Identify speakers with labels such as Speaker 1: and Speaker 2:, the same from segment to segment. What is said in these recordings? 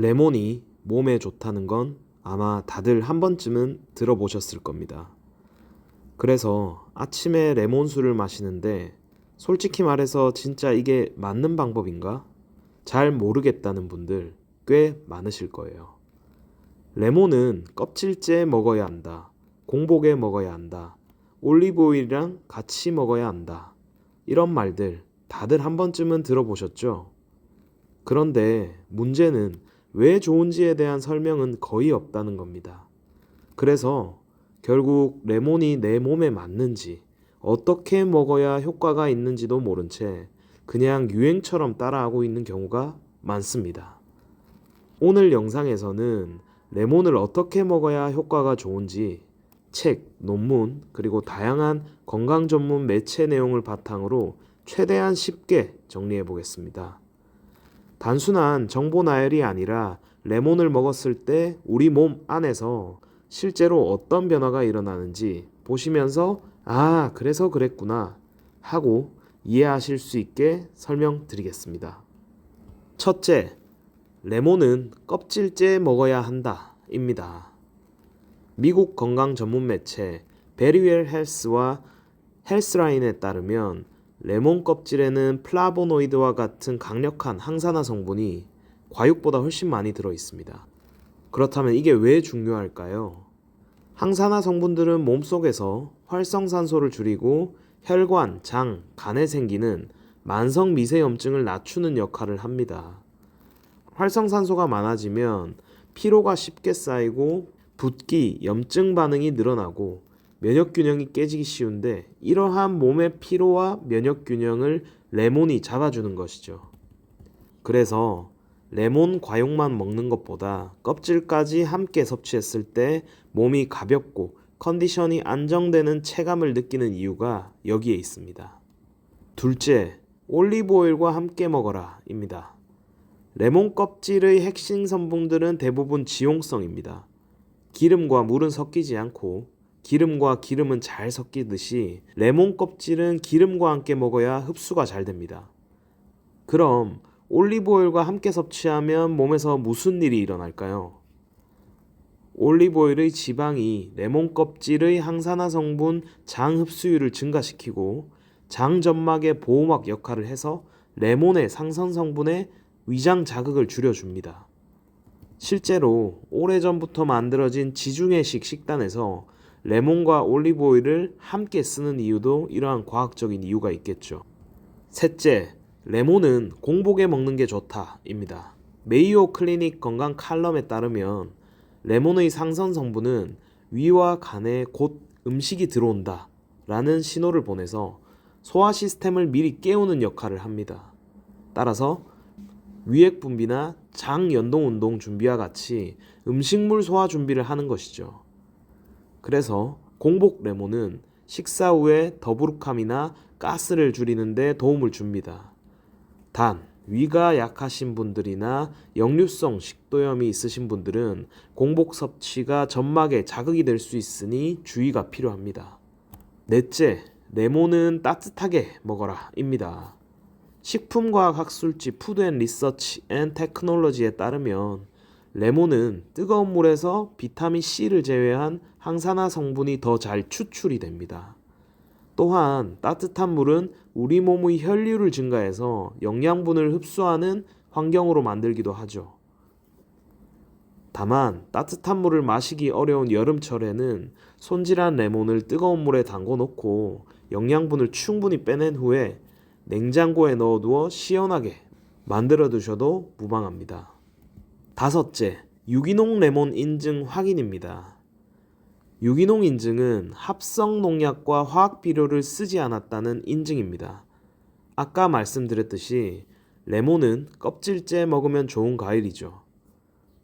Speaker 1: 레몬이 몸에 좋다는 건 아마 다들 한 번쯤은 들어보셨을 겁니다. 그래서 아침에 레몬수를 마시는데 솔직히 말해서 진짜 이게 맞는 방법인가? 잘 모르겠다는 분들 꽤 많으실 거예요. 레몬은 껍질째 먹어야 한다. 공복에 먹어야 한다. 올리브오일이랑 같이 먹어야 한다. 이런 말들 다들 한 번쯤은 들어보셨죠? 그런데 문제는 왜 좋은지에 대한 설명은 거의 없다는 겁니다. 그래서 결국 레몬이 내 몸에 맞는지, 어떻게 먹어야 효과가 있는지도 모른 채 그냥 유행처럼 따라하고 있는 경우가 많습니다. 오늘 영상에서는 레몬을 어떻게 먹어야 효과가 좋은지 책, 논문, 그리고 다양한 건강 전문 매체 내용을 바탕으로 최대한 쉽게 정리해 보겠습니다. 단순한 정보 나열이 아니라 레몬을 먹었을 때 우리 몸 안에서 실제로 어떤 변화가 일어나는지 보시면서 그래서 그랬구나 하고 이해하실 수 있게 설명드리겠습니다. 첫째, 레몬은 껍질째 먹어야 한다 입니다. 미국 건강 전문 매체 베리웰 헬스와 헬스라인에 따르면 레몬 껍질에는 플라보노이드와 같은 강력한 항산화 성분이 과육보다 훨씬 많이 들어 있습니다. 그렇다면 이게 왜 중요할까요? 항산화 성분들은 몸속에서 활성산소를 줄이고 혈관, 장, 간에 생기는 만성 미세염증을 낮추는 역할을 합니다. 활성산소가 많아지면 피로가 쉽게 쌓이고 붓기, 염증 반응이 늘어나고 면역균형이 깨지기 쉬운데 이러한 몸의 피로와 면역균형을 레몬이 잡아주는 것이죠. 그래서 레몬 과육만 먹는 것보다 껍질까지 함께 섭취했을 때 몸이 가볍고 컨디션이 안정되는 체감을 느끼는 이유가 여기에 있습니다. 둘째, 올리브오일과 함께 먹어라 입니다. 레몬 껍질의 핵심 성분들은 대부분 지용성입니다. 기름과 물은 섞이지 않고 기름과 기름은 잘 섞이듯이 레몬 껍질은 기름과 함께 먹어야 흡수가 잘 됩니다. 그럼 올리브오일과 함께 섭취하면 몸에서 무슨 일이 일어날까요? 올리브오일의 지방이 레몬 껍질의 항산화 성분 장 흡수율을 증가시키고 장 점막의 보호막 역할을 해서 레몬의 상선 성분의 위장 자극을 줄여줍니다. 실제로 오래전부터 만들어진 지중해식 식단에서 레몬과 올리브오일을 함께 쓰는 이유도 이러한 과학적인 이유가 있겠죠. 셋째, 레몬은 공복에 먹는 게 좋다 입니다. 메이오 클리닉 건강 칼럼에 따르면 레몬의 상선 성분은 위와 간에 곧 음식이 들어온다 라는 신호를 보내서 소화 시스템을 미리 깨우는 역할을 합니다. 따라서 위액 분비나 장 연동 운동 준비와 같이 음식물 소화 준비를 하는 것이죠. 그래서 공복 레몬은 식사 후에 더부룩함이나 가스를 줄이는 데 도움을 줍니다. 단, 위가 약하신 분들이나 역류성 식도염이 있으신 분들은 공복 섭취가 점막에 자극이 될 수 있으니 주의가 필요합니다. 넷째, 레몬은 따뜻하게 먹어라 입니다. 식품과학학술지 푸드 앤 리서치 앤 테크놀로지에 따르면 레몬은 뜨거운 물에서 비타민 C를 제외한 항산화 성분이 더 잘 추출이 됩니다. 또한 따뜻한 물은 우리 몸의 혈류를 증가해서 영양분을 흡수하는 환경으로 만들기도 하죠. 다만 따뜻한 물을 마시기 어려운 여름철에는 손질한 레몬을 뜨거운 물에 담궈 놓고 영양분을 충분히 빼낸 후에 냉장고에 넣어두어 시원하게 만들어 두셔도 무방합니다. 다섯째, 유기농 레몬 인증 확인입니다. 유기농 인증은 합성 농약과 화학 비료를 쓰지 않았다는 인증입니다. 아까 말씀드렸듯이 레몬은 껍질째 먹으면 좋은 과일이죠.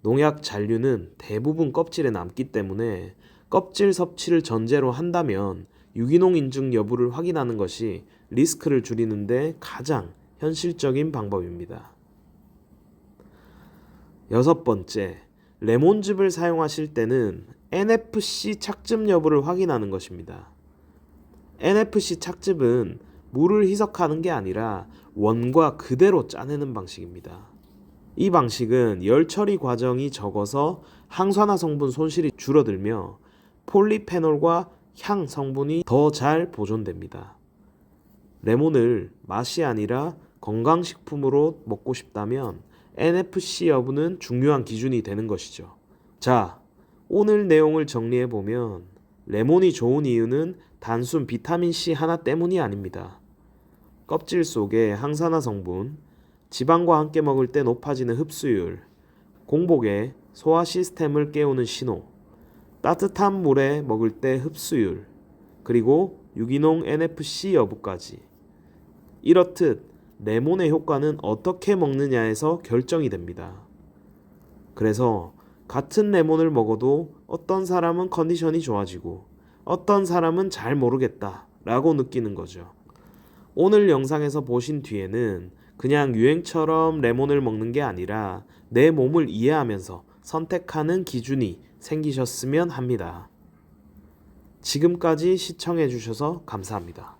Speaker 1: 농약 잔류는 대부분 껍질에 남기 때문에 껍질 섭취를 전제로 한다면 유기농 인증 여부를 확인하는 것이 리스크를 줄이는 데 가장 현실적인 방법입니다. 여섯 번째, 레몬즙을 사용하실 때는 NFC 착즙 여부를 확인하는 것입니다. NFC 착즙은 물을 희석하는 게 아니라 원과 그대로 짜내는 방식입니다. 이 방식은 열 처리 과정이 적어서 항산화 성분 손실이 줄어들며 폴리페놀과 향 성분이 더 잘 보존됩니다. 레몬을 맛이 아니라 건강식품으로 먹고 싶다면 NFC 여부는 중요한 기준이 되는 것이죠. 자, 오늘 내용을 정리해보면 레몬이 좋은 이유는 단순 비타민C 하나 때문이 아닙니다. 껍질 속의 항산화 성분, 지방과 함께 먹을 때 높아지는 흡수율, 공복에 소화 시스템을 깨우는 신호, 따뜻한 물에 먹을 때 흡수율, 그리고 유기농 NFC 여부까지. 이렇듯 레몬의 효과는 어떻게 먹느냐에서 결정이 됩니다. 그래서 같은 레몬을 먹어도 어떤 사람은 컨디션이 좋아지고 어떤 사람은 잘 모르겠다 라고 느끼는 거죠. 오늘 영상에서 보신 뒤에는 그냥 유행처럼 레몬을 먹는 게 아니라 내 몸을 이해하면서 선택하는 기준이 생기셨으면 합니다. 지금까지 시청해 주셔서 감사합니다.